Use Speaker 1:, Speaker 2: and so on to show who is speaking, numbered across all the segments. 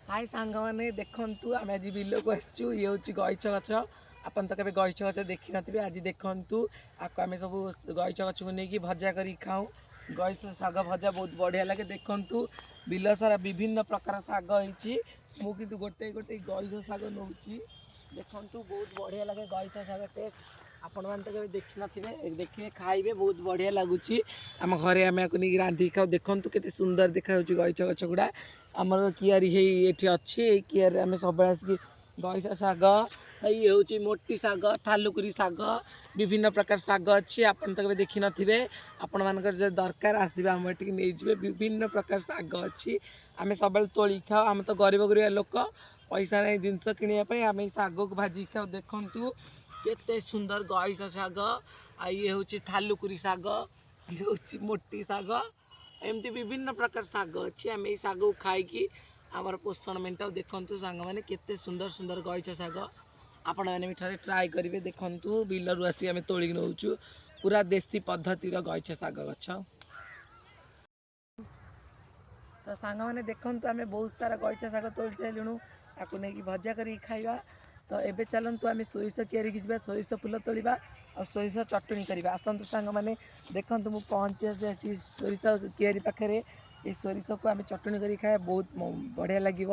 Speaker 1: हाय सांग मैंने देखु आम आज बिल को आसचु ये हूँ गईच गच आपन तो केवे गईच गच देखी नथिबे आज देखु आपको आम सब गईच गच को लेकिन भजा कर खाऊँ गईच शाग भजा बहुत बढ़िया लगे देखु बिल सारा विभिन्न प्रकार शाग होती मुझे गोटे गोटे गईच शाग नौ देखु बहुत बढ़िया लगे गईच शाग टेस्ट आपण मैंने तो देखी नथिबे देखिए खाइबे बहुत बढ़िया लगुच आम घरे आम नहीं रांधिक खाऊ देखु केते सुंदर देखा गईच गच गुड़ा आमर कियारी ये अच्छी कियार आम सब आसिक गईच शाग ये हूँ मोटी शाग थालुकुरी शाग विभिन्न प्रकार शाग अच्छी आपन तो देखी नथिबे आपण मानकर जो दरकार आसबे आम एटिक नहीं जाए विभिन्न प्रकार शाग अच्छी आम सब तोली खाओ आम तो गरीब गरीब लोक पैसा नहीं जिनस किणापी आम शाग को भाजी खाओ देखु केते सुंदर गईच शाग ये हूँ थालुकुरी शाग ये हूँ मोटी शाग एमती विभिन्न प्रकार शाग अच्छी आम ये शाग खाई आमर पोषण मेन्टाओ देखु सांग मैंने केते सुंदर सुंदर गईच शाग आपण मैंने भी थे ट्राए करेंगे देखु बिलरू आसिक आम तोलिक नौचु पूरा देसी पद्धतिर गईच शाग गछ तो सांग मैंने देखु आम बहुत सारा गईच शाग तोली सारूँ आपको नहीं भजा कर खाइबा तो एबे चलतु आम सोरिष कियारी की सोरिष फूल तोड़ा और सोरिष चटणी करवा आसतु सांग मैंने देखु मुझे पहुँची आसी सोरिष कियारी पाखे ये सोरिष को आम चटणी कर खाए बहुत बढ़िया लगे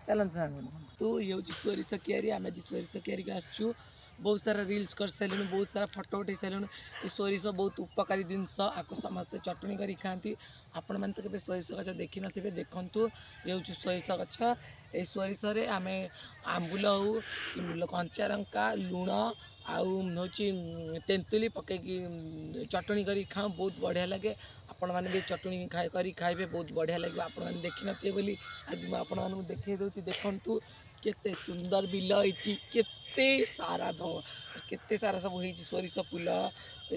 Speaker 1: चलते सांग तू ये हूँ सोरिष कियारी आम आज सोरिष कियारी आसचु बहुत सारा रील्स कर सारूँ बहुत सारा फोटो उठे सारूँ ये सोरिष बहुत उपकारी जिनस आपको समस्ते चटणी कर खाती आपण मैंने तो केवे सोरिष गछ देखी नथिबे देखु ये हूँ सोरिष गछ ये सोरिष आम आंबुल हो कंचा लंका लुण आऊँ तेंतुली पकईकी चटणी कर खाऊँ बहुत बढ़िया लगे आपण मैंने भी चटणी खाइबे बहुत बढ़िया लगे आपण मैंने देखी नथिबे बोली आज मुझे आपण मानू देखई दूसरी देखु केते सुंदर बिल होती केते सारा केते सारा सब होती सोरिष फूल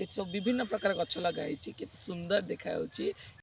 Speaker 1: सब विभिन्न प्रकार गछ लगाई केते सुंदर देखा